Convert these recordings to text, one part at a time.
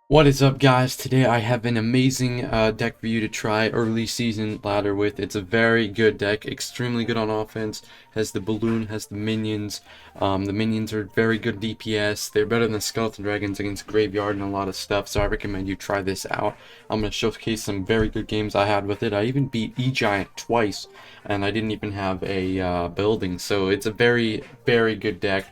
What is up, guys? Today I have an amazing deck for you to try early season ladder with. It's a very good deck, extremely good on offense, has the balloon, has the minions. The minions are very good DPS. They're better than skeleton dragons against graveyard and a lot of stuff, so I recommend you try this out. I'm going to showcase some very good games I had with it. I even beat Egiant twice, and I didn't even have a building, so it's a very, very good deck.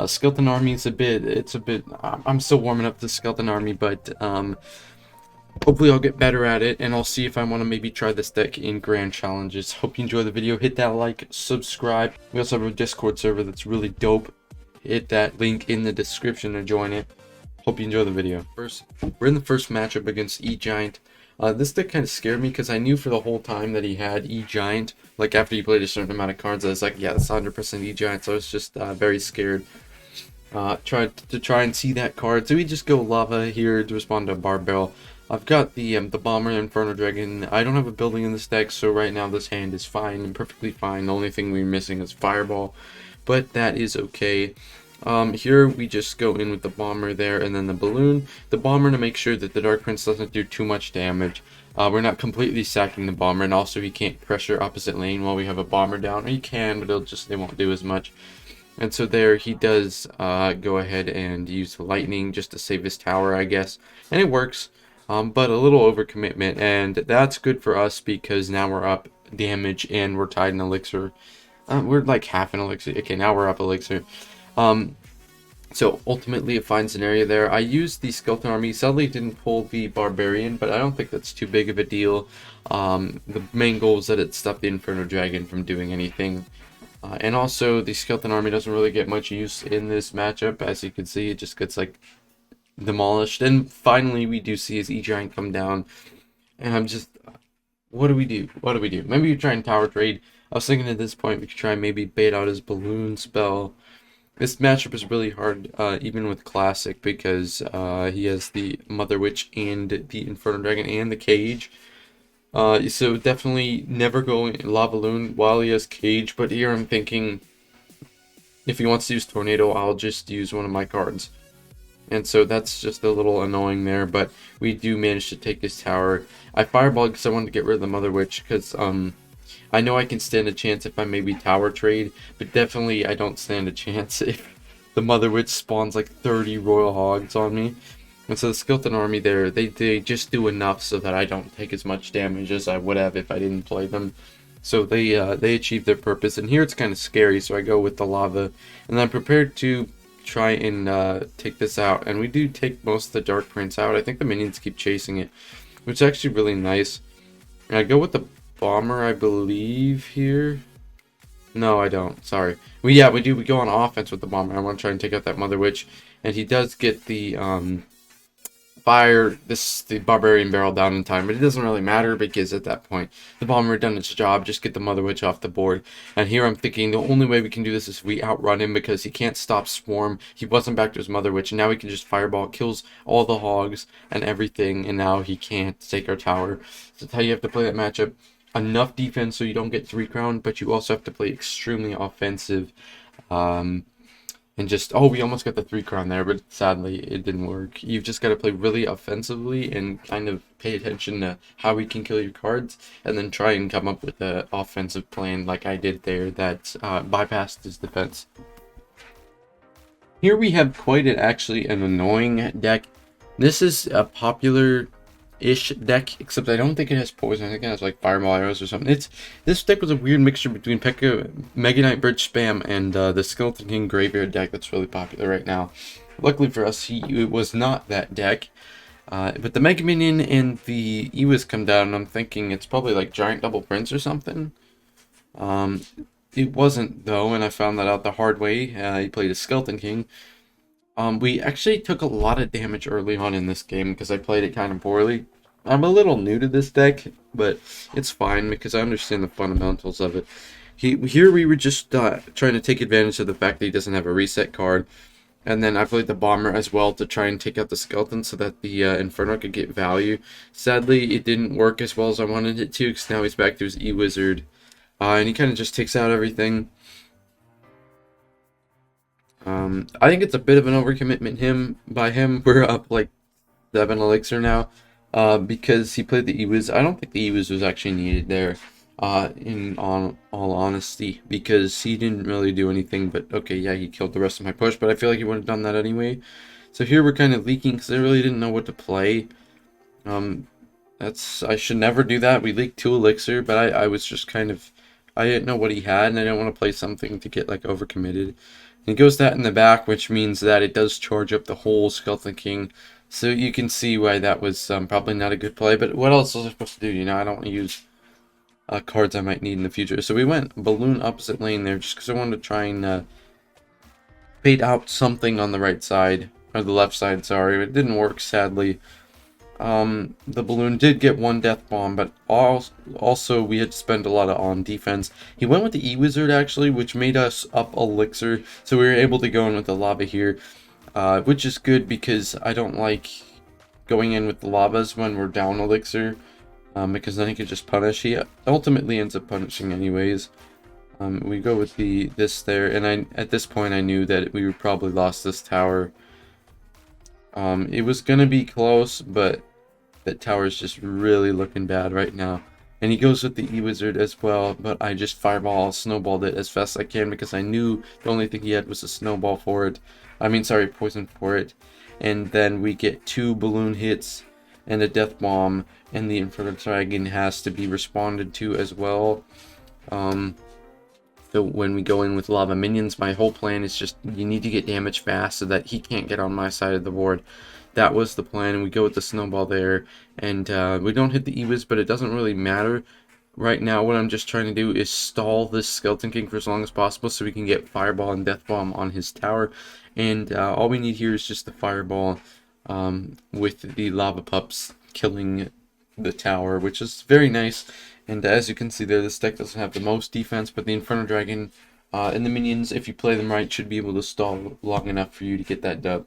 Skeleton Army is I'm still warming up to Skeleton Army, but hopefully I'll get better at it, and I'll see if I want to maybe try this deck in grand challenges. Hope you enjoy the video. Hit that like, subscribe. We also have a Discord server that's really dope. Hit that link in the description to join it. Hope you enjoy the video. First, we're in the first matchup against E-Giant. This deck kind of scared me because I knew for the whole time that he had E-Giant. Like, after he played a certain amount of cards, I was like, yeah, that's 100% E-Giant, so I was just very scared. Try and see that card. So we just go lava here to respond to Barbell. I've got the bomber Inferno Dragon. I don't have a building in this deck, so right now this hand is fine and perfectly fine. The only thing we're missing is Fireball, but that is okay. Here we just go in with the bomber there, and then the balloon. The bomber to make sure that the Dark Prince doesn't do too much damage. We're not completely sacking the bomber, and also he can't pressure opposite lane while we have a bomber down. Or he can, but it won't do as much. And so there he does go ahead and use the lightning just to save his tower, I guess. And it works, but a little overcommitment. And that's good for us because now we're up damage and we're tied in elixir. We're like half an elixir. Okay, now we're up elixir. So ultimately it finds an area there. I used the Skeleton Army. Sadly it didn't pull the Barbarian, but I don't think that's too big of a deal. The main goal is that it stopped the Inferno Dragon from doing anything. And also, the Skeleton Army doesn't really get much use in this matchup. As you can see, it just gets, like, demolished. And finally, we do see his E-Giant come down. And I'm just... What do we do? What do we do? Maybe we try and tower trade. I was thinking at this point we could try and maybe bait out his balloon spell. This matchup is really hard, even with Classic, because he has the Mother Witch and the Inferno Dragon and the Cage. So definitely never go in Lavaloon while he has Cage, but here I'm thinking if he wants to use Tornado, I'll just use one of my cards. And so that's just a little annoying there, but we do manage to take his tower. I fireballed because I wanted to get rid of the Mother Witch, because I know I can stand a chance if I maybe tower trade, but definitely I don't stand a chance if the Mother Witch spawns like 30 Royal Hogs on me. And so the Skeleton Army there, they just do enough so that I don't take as much damage as I would have if I didn't play them. So they achieve their purpose. And here it's kind of scary, so I go with the lava. And I'm prepared to try and take this out. And we do take most of the Dark Prince out. I think the minions keep chasing it, which is actually really nice. And I go with the bomber, I believe, here. No, I don't. Sorry. We go on offense with the bomber. I want to try and take out that Mother Witch. And he does get the fire the Barbarian barrel down in time, but it doesn't really matter because at that point the bomber done its job. Just get the Mother Witch off the board. And here I'm thinking the only way we can do this is if we outrun him, because he can't stop Swarm. He wasn't back to his Mother Witch, and now he can just fireball, kills all the hogs and everything, and now he can't take our tower. So that's how you have to play that matchup. Enough defense so you don't get 3 crown, but you also have to play extremely offensive. And just, oh, we almost got the 3 crown there, but sadly it didn't work. You've just got to play really offensively and kind of pay attention to how we can kill your cards, and then try and come up with an offensive plan like I did there that bypassed his defense. Here we have quite actually an annoying deck. This is a popular-ish deck, except I don't think it has poison. I think it has like fireball arrows or something. This deck was a weird mixture between Pekka, Mega Knight Bridge Spam, and the Skeleton King Graveyard deck that's really popular right now. Luckily for us, it was not that deck. But the Mega Minion and the Ewis come down, and I'm thinking it's probably like Giant Double Prince or something. It wasn't, though, and I found that out the hard way. He played a Skeleton King. We actually took a lot of damage early on in this game because I played it kind of poorly. I'm a little new to this deck, but it's fine because I understand the fundamentals of it. Here we were just trying to take advantage of the fact that he doesn't have a reset card. And then I played the bomber as well to try and take out the skeleton so that the Inferno could get value. Sadly, it didn't work as well as I wanted it to, because now he's back to his E-Wizard. And he kind of just takes out everything. I think it's a bit of an overcommitment by him. We're up like 7 elixir now, because he played the Ewiz. I don't think the Ewiz was actually needed there, in on all honesty, because he didn't really do anything. But okay, yeah, he killed the rest of my push, but I feel like he would have done that anyway. So here we're kind of leaking because I really didn't know what to play. I should never do that. We leaked 2 elixir, but I was just kind of, I didn't know what he had, and I didn't want to play something to get like overcommitted. And he goes that in the back, which means that it does charge up the whole Skeleton King. So you can see why that was probably not a good play. But what else was I supposed to do? You know, I don't want to use cards I might need in the future. So we went balloon opposite lane there just because I wanted to try and bait out something on the right side, or the left side, sorry. It didn't work, sadly. The balloon did get 1 death bomb, but also we had to spend a lot on defense. He went with the E-Wizard actually, which made us up elixir, so we were able to go in with the lava here, which is good because I don't like going in with the lavas when we're down elixir, because then he could just punish. He ultimately ends up punishing anyways. We go with this there, and at this point I knew that we would probably lost this tower. It was gonna be close, but that tower is just really looking bad right now. And he goes with the E-Wizard as well, but I just snowballed it as fast as I can because I knew the only thing he had was a snowball for it. I mean, sorry, poison for it. And then we get 2 balloon hits and a death bomb, and the Inferno Dragon has to be responded to as well. So when we go in with lava minions, my whole plan is just, you need to get damage fast so that he can't get on my side of the board. That was the plan, and we go with the snowball there, and we don't hit the Ewiz, but it doesn't really matter. Right now, what I'm just trying to do is stall this Skeleton King for as long as possible so we can get Fireball and Death Bomb on his tower. And all we need here is just the Fireball with the Lava Pups killing the tower, which is very nice. And as you can see there, this deck doesn't have the most defense, but the Inferno Dragon and the minions, if you play them right, should be able to stall long enough for you to get that dub.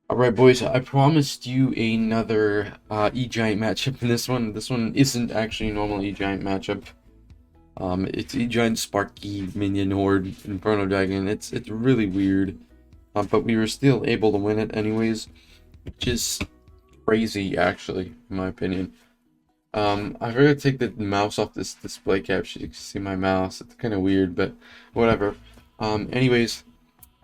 Alright boys, I promised you another E-Giant matchup in this one. This one isn't actually a normal E-Giant matchup. It's Egiant Sparky, Minion Horde, Inferno Dragon. It's really weird. But we were still able to win it anyways, which is crazy actually, in my opinion. I forgot to take the mouse off this display capture. You can see my mouse. It's kind of weird, but whatever. Anyways,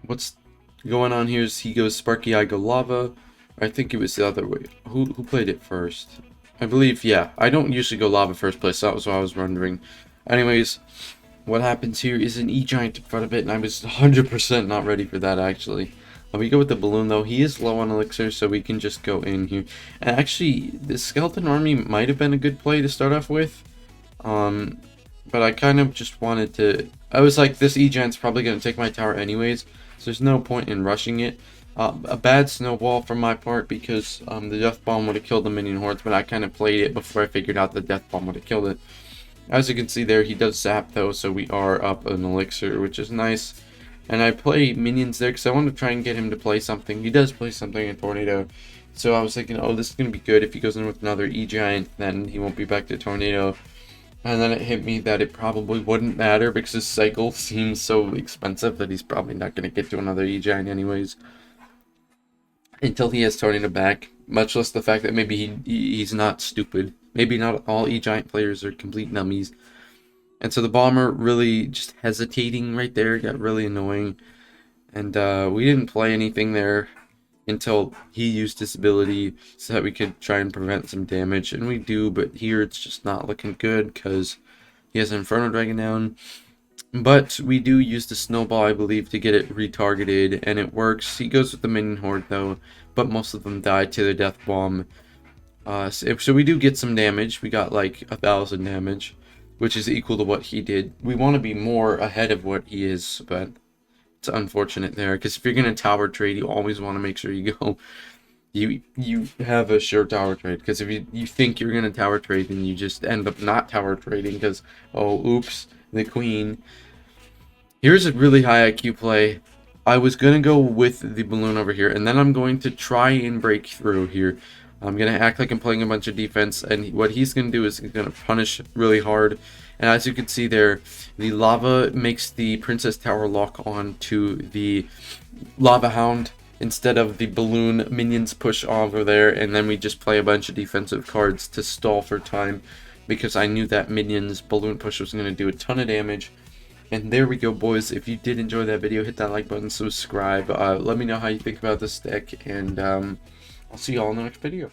what's going on here is he goes Sparky, I go lava. I think it was the other way. Who played it first? I believe, yeah. I don't usually go lava first place. That was what I was wondering. Anyways, what happens here is an E-Giant in front of it, and I was 100% not ready for that actually. We go with the balloon though. He is low on elixir, so we can just go in here. And actually, the skeleton army might have been a good play to start off with. But I kind of just wanted to. I was like, this E-Giant's probably going to take my tower anyways, so there's no point in rushing it. A bad snowball from my part because the death bomb would have killed the minion hordes, but I kind of played it before I figured out the death bomb would have killed it. As you can see there, he does zap though, so we are up an elixir, which is nice. And I play minions there because I want to try and get him to play something. He does play something in Tornado. So I was thinking, oh, this is going to be good. If he goes in with another E-Giant, then he won't be back to Tornado. And then it hit me that it probably wouldn't matter because his cycle seems so expensive that he's probably not going to get to another E-Giant anyways. Until he has Tornado back. Much less the fact that maybe he's not stupid. Maybe not all E-Giant players are complete nummies. And so the bomber really just hesitating right there got really annoying. And we didn't play anything there until he used his ability so that we could try and prevent some damage. And we do, but here it's just not looking good because he has an Inferno Dragon down. But we do use the snowball, I believe, to get it retargeted, and it works. He goes with the minion horde though, but most of them die to the death bomb. So we do get some damage. We got like 1,000 damage, which is equal to what he did. We want to be more ahead of what he is, but it's unfortunate there. Because if you're going to tower trade, you always want to make sure you go. You have a sure tower trade. Because if you think you're going to tower trade, then you just end up not tower trading. Because, oh, oops, the queen. Here's a really high IQ play. I was going to go with the balloon over here. And then I'm going to try and break through here. I'm going to act like I'm playing a bunch of defense, and what he's going to do is he's going to punish really hard. And as you can see there, the lava makes the Princess Tower lock on to the Lava Hound, instead of the balloon minions push over there, and then we just play a bunch of defensive cards to stall for time, because I knew that minions balloon push was going to do a ton of damage. And there we go, boys. If you did enjoy that video, hit that like button, subscribe. Let me know how you think about this deck, and I'll see you all in the next video.